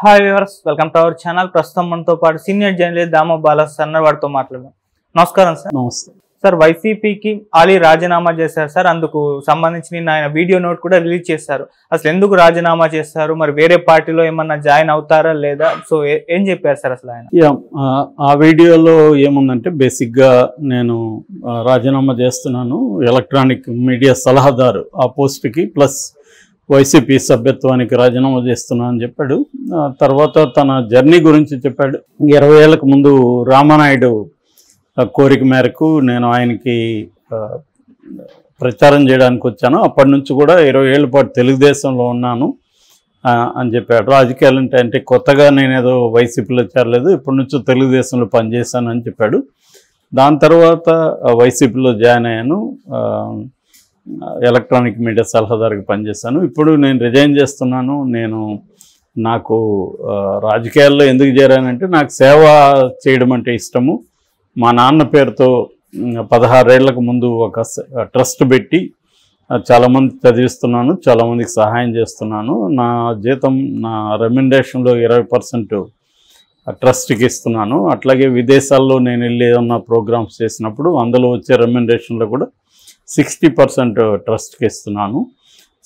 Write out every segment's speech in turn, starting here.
Hi viewers, welcome to our channel. ప్రస్తుతం మనతో పాటు సీనియర్ జర్నలిస్ట్ దామ బాలా సార్ వారితో మాట్లాడదాం. నమస్కారం సార్. నమస్తే సార్, వైసీపీకి ఆలీ రాజీనామా చేశారు సార్. అందుకు సంబంధించిన ఆయన వీడియో నోట్ కూడా రిలీజ్ చేశారు. అసలు ఎందుకు రాజీనామా చేస్తారు, మరి వేరే పార్టీలో ఏమన్నా జాయిన్ అవుతారా లేదా, సో ఏం చెప్పారు సార్ అసలు ఆయన? ఆ వీడియోలో ఏముందంటే బేసిక్గా నేను రాజీనామా చేస్తున్నాను, ఎలక్ట్రానిక్ మీడియా సలహాదారు ఆ పోస్ట్కి, ప్లస్ వైసీపీ సభ్యత్వానికి రాజీనామా చేస్తున్నాను అని చెప్పాడు. తర్వాత తన జర్నీ గురించి చెప్పాడు. 20 ఏళ్లకు ముందు రామానాయుడు కోరిక మేరకు నేను ఆయనకి ప్రచారం చేయడానికి వచ్చాను. అప్పటి నుంచి కూడా 20 ఏళ్ల పాటు తెలుగుదేశంలో ఉన్నాను అని చెప్పాడు. రాజకీయాలు అంటే కొత్తగా నేనేదో వైసీపీలో చేరలేదు, ఇప్పటి నుంచి తెలుగుదేశంలో పనిచేశాను అని చెప్పాడు. దాని తర్వాత వైసీపీలో జాయిన్ అయ్యాను, ఎలక్ట్రానిక్ మీడియా సలహాదారుగా పనిచేశాను. ఇప్పుడు నేను రిజైన్ చేస్తున్నాను. నాకు రాజకీయాల్లో ఎందుకు చేరానంటే నాకు సేవ చేయడం అంటే ఇష్టము. మా నాన్న పేరుతో 16 ఏళ్లకు ముందు ఒక ట్రస్ట్ పెట్టి చాలామంది చదివిస్తున్నాను, చాలామందికి సహాయం చేస్తున్నాను. నా జీతం, నా రెమ్యునరేషన్లో 20% ట్రస్ట్కి ఇస్తున్నాను. అట్లాగే విదేశాల్లో నేను వెళ్ళి ఏదన్నా ప్రోగ్రామ్స్ చేసినప్పుడు అందులో వచ్చే రెమ్యునరేషన్లో కూడా 60% ట్రస్ట్కి ఇస్తున్నాను.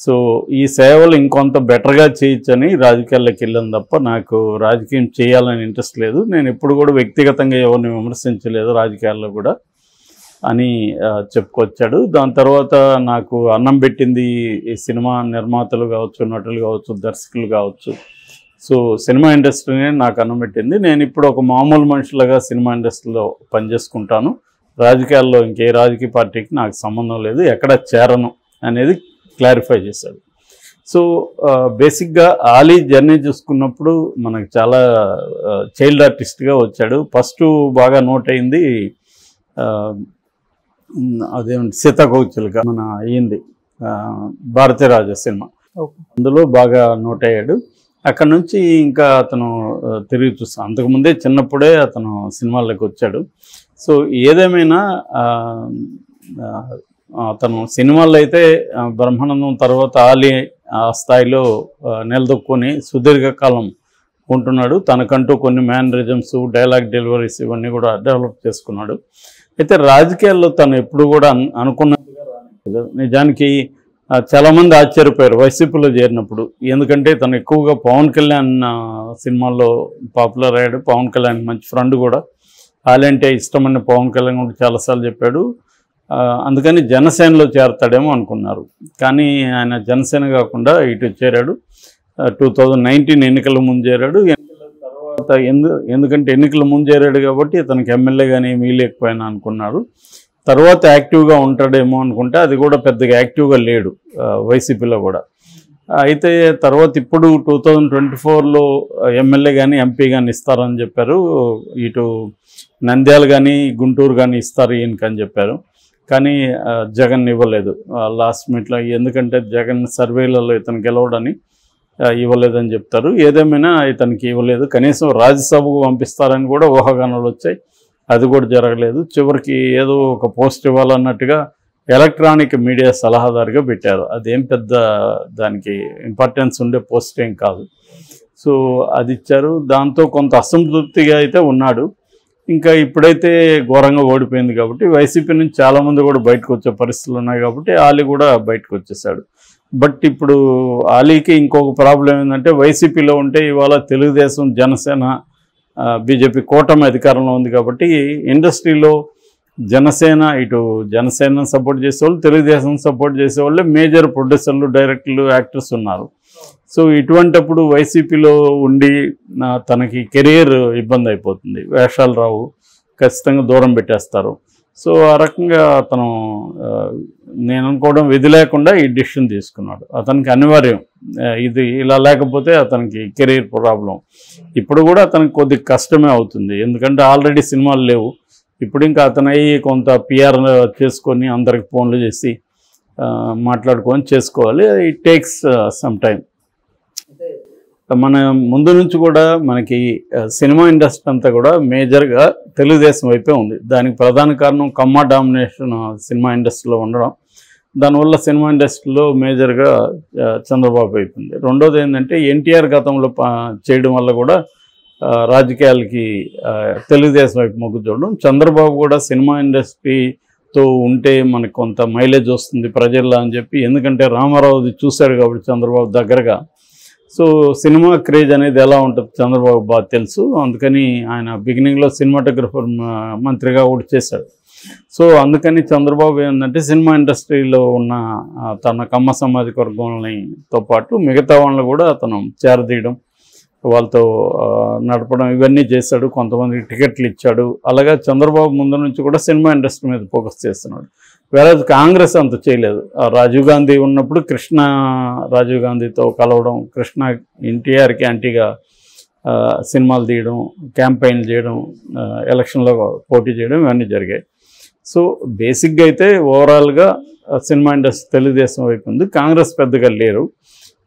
సో ఈ సేవలు ఇంకొంత బెటర్గా చేయొచ్చని రాజకీయాల్లోకి వెళ్ళాను తప్ప నాకు రాజకీయం చేయాలని ఇంట్రెస్ట్ లేదు. నేను ఎప్పుడు కూడా వ్యక్తిగతంగా ఎవరిని విమర్శించలేదు రాజకీయాల్లో కూడా అని చెప్పుకొచ్చాడు. దాని తర్వాత నాకు అన్నం పెట్టింది ఈ సినిమా నిర్మాతలు కావచ్చు, నటులు కావచ్చు, దర్శకులు కావచ్చు. సో సినిమా ఇండస్ట్రీనే నాకు అన్నం పెట్టింది. నేను ఇప్పుడు ఒక మామూలు మనుషులుగా సినిమా ఇండస్ట్రీలో పనిచేసుకుంటాను. రాజకీయాల్లో ఇంకే రాజకీయ పార్టీకి నాకు సంబంధం లేదు, ఎక్కడ చేరను అనేది క్లారిఫై చేశాడు. సో బేసిక్గా ఆలీ జర్నీ చూసుకున్నప్పుడు మనకు చాలా చైల్డ్ ఆర్టిస్ట్గా వచ్చాడు. ఫస్ట్ బాగా నోట్ అయింది అదేమిటి సీతాకోకచిలుక మన అయ్యింది భారతీరాజా సినిమా, అందులో బాగా నోట్ అయ్యాడు. అక్కడ నుంచి ఇంకా అతను తిరిగి చూస్తాను. అంతకుముందే చిన్నప్పుడే అతను సినిమాల్లోకి వచ్చాడు. సో ఏదేమైనా అతను సినిమాల్లో అయితే బ్రహ్మానందం తర్వాత ఆలీ ఆ స్థాయిలో నిలదొక్కుని సుదీర్ఘకాలం ఉంటున్నాడు. తనకంటూ కొన్ని మేనరిజమ్స్, డైలాగ్ డెలివరీస్ ఇవన్నీ కూడా డెవలప్ చేసుకున్నాడు. అయితే రాజకీయాల్లో తను ఎప్పుడు కూడా అనుకున్నట్టుగా రాలేదు. నిజానికి చాలామంది ఆశ్చర్యపోయారు వైసీపీలో చేరినప్పుడు. ఎందుకంటే తను ఎక్కువగా పవన్ కళ్యాణ్ సినిమాల్లో పాపులర్ అయ్యాడు. పవన్ కళ్యాణ్ మంచి ఫ్రెండ్ కూడా. ఆలీ అంటే ఇష్టమైన పవన్ కళ్యాణ్ కూడా చాలాసార్లు చెప్పాడు. అందుకని జనసేనలో చేరతాడేమో అనుకున్నారు. కానీ ఆయన జనసేన కాకుండా ఇటు చేరాడు. 2019 ఎన్నికల ముందు చేరాడు. ఎన్నికల తర్వాత ఎందుకంటే ఎన్నికల ముందు చేరాడు కాబట్టి తనకి ఎమ్మెల్యే కానీ ఏమీ లేకపోయినా అనుకున్నారు. తర్వాత యాక్టివ్గా ఉంటాడేమో అనుకుంటే అది కూడా పెద్దగా యాక్టివ్గా లేడు వైసీపీలో కూడా. అయితే తర్వాత ఇప్పుడు 2024లో ఎమ్మెల్యే కానీ ఎంపీ కానీ ఇస్తారని చెప్పారు. ఇటు నంద్యాల కానీ గుంటూరు కానీ ఇస్తారు ఈయనకని చెప్పారు. కానీ జగన్ ఇవ్వలేదు లాస్ట్ మినిట్లో. ఎందుకంటే జగన్ సర్వేలలో ఇతను గెలవడని ఇవ్వలేదని చెప్తారు. ఏదేమైనా ఇతనికి ఇవ్వలేదు. కనీసం రాజ్యసభకు పంపిస్తారని కూడా ఊహాగానాలు వచ్చాయి, అది కూడా జరగలేదు. చివరికి ఏదో ఒక పోస్ట్ ఇవ్వాలన్నట్టుగా ఎలక్ట్రానిక్ మీడియా సలహాదారుగా పెట్టారు. అదేం పెద్ద దానికి ఇంపార్టెన్స్ ఉండే పోస్ట్ ఏం కాదు. సో అది ఇచ్చారు. దాంతో కొంత అసంతృప్తిగా అయితే ఉన్నాడు. ఇంకా ఇప్పుడైతే ఘోరంగా ఓడిపోయింది కాబట్టి వైసీపీ నుంచి చాలామంది కూడా బయటకు వచ్చే పరిస్థితులు ఉన్నాయి కాబట్టి ఆలీ కూడా బయటకు వచ్చేసాడు. బట్ ఇప్పుడు ఆలీకి ఇంకొక ప్రాబ్లం ఏంటంటే వైసీపీలో ఉంటే ఇవాళ తెలుగుదేశం, జనసేన, బీజేపీ కూటమి అధికారంలో ఉంది కాబట్టి ఇండస్ట్రీలో జనసేన ఇటు జనసేన సపోర్ట్ చేసేవాళ్ళు, తెలుగుదేశం సపోర్ట్ చేసేవాళ్ళు మేజర్ ప్రొడ్యూసర్లు, డైరెక్టర్లు, యాక్టర్స్ ఉన్నారు. సో ఇటువంటప్పుడు వైసీపీలో ఉండి తనకి కెరీర్ ఇబ్బంది అయిపోతుంది. వేషాలు రావు, ఖచ్చితంగా దూరం పెట్టేస్తారు. సో ఆ రకంగా అతను నేను అనుకోవడం విధి లేకుండా ఈ డిసిషన్ తీసుకున్నాడు. అతనికి అనివార్యం, ఇది ఇలా లేకపోతే అతనికి కెరీర్ ప్రాబ్లం. ఇప్పుడు కూడా అతనికి కొద్దిగా కష్టమే అవుతుంది, ఎందుకంటే ఆల్రెడీ సినిమాలు లేవు. ఇప్పుడు ఇంకా అతను కొంత పిఆర్ చేసుకొని అందరికి ఫోన్లు చేసి మాట్లాడుకొని చేసుకోవాలి. It takes some time. మన ముందు నుంచి కూడా మనకి సినిమా ఇండస్ట్రీ అంతా కూడా మేజర్గా తెలుగుదేశం వైపే ఉంది. దానికి ప్రధాన కారణం కమ్మ డామినేషన్ సినిమా ఇండస్ట్రీలో ఉండడం. దానివల్ల సినిమా ఇండస్ట్రీలో మేజర్గా చంద్రబాబు అయిపోయింది. రెండోది ఏంటంటే ఎన్టీఆర్ గతంలో చేయడం వల్ల కూడా రాజకీయాలకి తెలుగుదేశం వైపు మొగ్గు చూడడం. చంద్రబాబు కూడా సినిమా ఇండస్ట్రీతో ఉంటే మనకు కొంత మైలేజ్ వస్తుంది ప్రజల్లో అని చెప్పి, ఎందుకంటే రామారావుది చూశాడు కాబట్టి చంద్రబాబు దగ్గరగా. సో సినిమా క్రేజ్ అనేది ఎలా ఉంటుంది చంద్రబాబు బాగా తెలుసు. అందుకని ఆయన బిగినింగ్లో సినిమాటోగ్రఫర్ మంత్రిగా కూడా చేశాడు. సో అందుకని చంద్రబాబు ఏంటంటే సినిమా ఇండస్ట్రీలో ఉన్న తన కమ్మ సామాజిక వర్గంతో పాటు మిగతా వాళ్ళని కూడా అతను చేరదీయడం, వాళ్ళతో నడపడం ఇవన్నీ చేశాడు. కొంతమందికి టికెట్లు ఇచ్చాడు. అలాగే చంద్రబాబు ముందు నుంచి కూడా సినిమా ఇండస్ట్రీ మీద ఫోకస్ చేస్తున్నాడు. వేరే కాంగ్రెస్ అంత చేయలేదు. రాజీవ్ గాంధీ ఉన్నప్పుడు కృష్ణ రాజీవ్ గాంధీతో కలవడం, కృష్ణ ఎన్టీఆర్కి యాంటీగా సినిమాలు తీయడం, క్యాంపెయిన్లు చేయడం, ఎలక్షన్లో పోటీ చేయడం ఇవన్నీ జరిగాయి. సో బేసిక్గా అయితే ఓవరాల్గా సినిమా ఇండస్ట్రీ తెలుగుదేశం వైపు ఉంది, కాంగ్రెస్ పెద్దగా లేరు.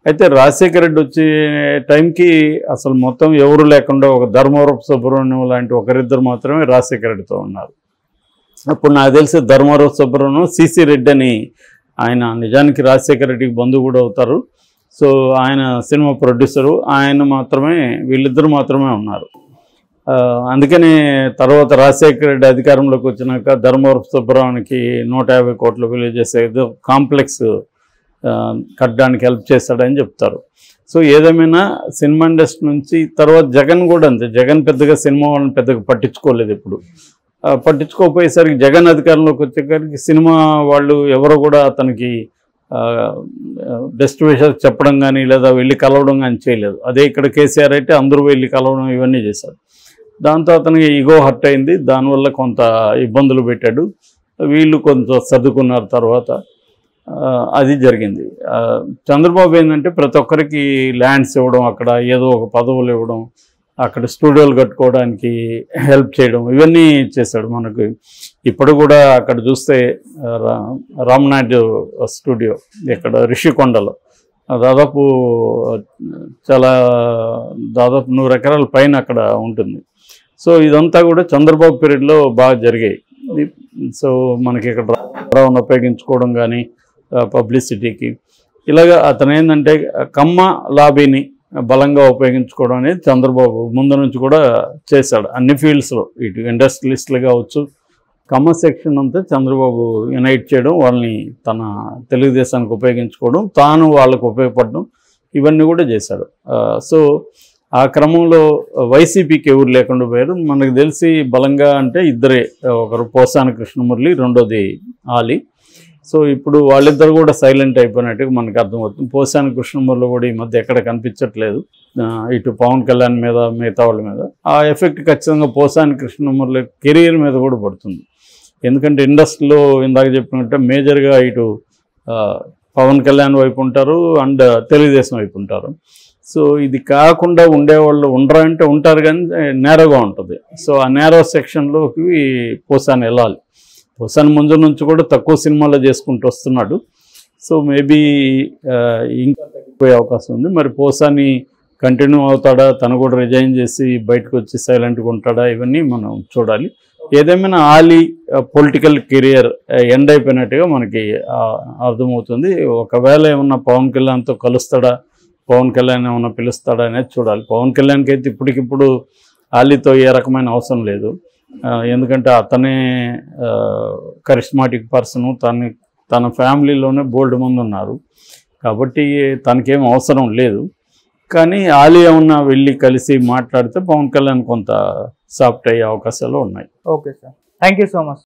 అయితే రాజశేఖర రెడ్డి వచ్చే టైంకి అసలు మొత్తం ఎవరు లేకుండా ఒక ధర్మవరపు సుబ్రహ్మణ్యం లాంటి ఒకరిద్దరు మాత్రమే రాజశేఖర రెడ్డితో ఉన్నారు. అప్పుడు నాకు తెలిసి ధర్మవరపు సుబ్రహ్మణ్యం సిసి రెడ్డి అని, ఆయన నిజానికి రాజశేఖర రెడ్డికి బంధువు కూడా అవుతారు. సో ఆయన సినిమా ప్రొడ్యూసరు, ఆయన మాత్రమే, వీళ్ళిద్దరు మాత్రమే ఉన్నారు. అందుకని తర్వాత రాజశేఖర రెడ్డి అధికారంలోకి వచ్చినాక ధర్మవరపు సుబ్రహ్మణ్యానికి 150 కోట్లు విలువ చేసే కాంప్లెక్స్ కట్టడానికి హెల్ప్ చేస్తాడని చెప్తారు. సో ఏదేమైనా సినిమా ఇండస్ట్రీ నుంచి తర్వాత జగన్ కూడా అంతే. జగన్ పెద్దగా సినిమా వాళ్ళని పెద్దగా పట్టించుకోలేదు. ఇప్పుడు పట్టించుకోపోయేసరికి జగన్ అధికారంలోకి వచ్చేసరికి సినిమా వాళ్ళు ఎవరో కూడా అతనికి బెస్ట్ విషయాలు చెప్పడం కానీ లేదా వెళ్ళి కలవడం కానీ చేయలేదు. అదే ఇక్కడ కేసీఆర్ అయితే అందరూ వెళ్ళి కలవడం ఇవన్నీ చేశారు. దాంతో అతనికి ఈగో హర్ట్ అయింది. దానివల్ల కొంత ఇబ్బందులు పెట్టాడు. వీళ్ళు కొంత సర్దుకున్నారు తర్వాత. అది జరిగింది. చంద్రబాబు ఏంటంటే ప్రతి ఒక్కరికి ల్యాండ్స్ ఇవ్వడం, అక్కడ ఏదో ఒక పదవులు ఇవ్వడం, అక్కడ స్టూడియోలు కట్టుకోవడానికి హెల్ప్ చేయడం ఇవన్నీ చేశాడు. మనకు ఇప్పుడు కూడా అక్కడ చూస్తే రామ్నాయుడు స్టూడియో ఇక్కడ రిషికొండలో దాదాపు 100 ఎకరాల పైన అక్కడ ఉంటుంది. సో ఇదంతా కూడా చంద్రబాబు పీరియడ్లో బాగా జరిగాయి. సో మనకి ఇక్కడ రావును ఉపయోగించుకోవడం కానీ పబ్లిసిటీకి, ఇలాగా అతను ఏంటంటే కమ్మ లాబీని బలంగా ఉపయోగించుకోవడం అనేది చంద్రబాబు ముందు నుంచి కూడా చేశాడు అన్ని ఫీల్డ్స్లో. ఇటు ఇండస్ట్రియలిస్టులు కావచ్చు, కమ్మ సెక్షన్ అంతా చంద్రబాబు యునైట్ చేయడం, వాళ్ళని తన తెలుగుదేశానికి ఉపయోగించుకోవడం, తాను వాళ్ళకు ఉపయోగపడడం ఇవన్నీ కూడా చేశాడు. సో ఆ క్రమంలో వైసీపీకి ఎవరు లేకుండా పోయారు. మనకు తెలిసి బలంగా అంటే ఇద్దరే, ఒకరు పోసాని కృష్ణమురళి, రెండోది ఆలీ. సో ఇప్పుడు వాళ్ళిద్దరు కూడా సైలెంట్ అయిపోయినట్టుగా మనకు అర్థమవుతుంది. పోసాని కృష్ణమురళి కూడా ఈ మధ్య ఎక్కడ కనిపించట్లేదు ఇటు పవన్ కళ్యాణ్ మీద మిగతా వాళ్ళ మీద. ఆ ఎఫెక్ట్ ఖచ్చితంగా పోసాని కృష్ణమురళి కెరీర్ మీద కూడా పడుతుంది. ఎందుకంటే ఇండస్ట్రీలో ఇందాక చెప్పినట్టే మేజర్గా ఇటు పవన్ కళ్యాణ్ వైపు ఉంటారు అండ్ తెలుగుదేశం వైపు ఉంటారు. సో ఇది కాకుండా ఉండేవాళ్ళు ఉండరా అంటే ఉంటారు, కానీ నేరోగా ఉంటుంది. సో ఆ నేరో సెక్షన్లోకి పోసాని వెళ్ళాలి. పోసాని ముందు నుంచి కూడా తక్కువ సినిమాలో చేసుకుంటూ వస్తున్నాడు. సో మేబీ ఇంకా తగ్గిపోయే అవకాశం ఉంది. మరి పోసాని కంటిన్యూ అవుతాడా, తను కూడా రిజైన్ చేసి బయటకు వచ్చి సైలెంట్గా ఉంటాడా, ఇవన్నీ మనం చూడాలి. ఏదేమైనా ఆలీ పొలిటికల్ కెరియర్ ఎండ్ అయిపోయినట్టుగా మనకి అర్థమవుతుంది. ఒకవేళ ఏమన్నా పవన్ కళ్యాణ్తో కలుస్తాడా, పవన్ కళ్యాణ్ ఏమన్నా పిలుస్తాడా అనేది చూడాలి. పవన్ కళ్యాణ్కి అయితే ఇప్పటికిప్పుడు ఆలీతో ఏ రకమైన అవసరం లేదు. ఎందుకంటే అతనే కరిస్మాటిక్ పర్సను, తన ఫ్యామిలీలోనే బోల్డ్ మంది ఉన్నారు కాబట్టి తనకేం అవసరం లేదు. కానీ ఆలీ ఏమన్నా వెళ్ళి కలిసి మాట్లాడితే పవన్ కళ్యాణ్ కొంత సాఫ్ట్ అయ్యే అవకాశాలు ఉన్నాయి. Okay sir, thank you so much.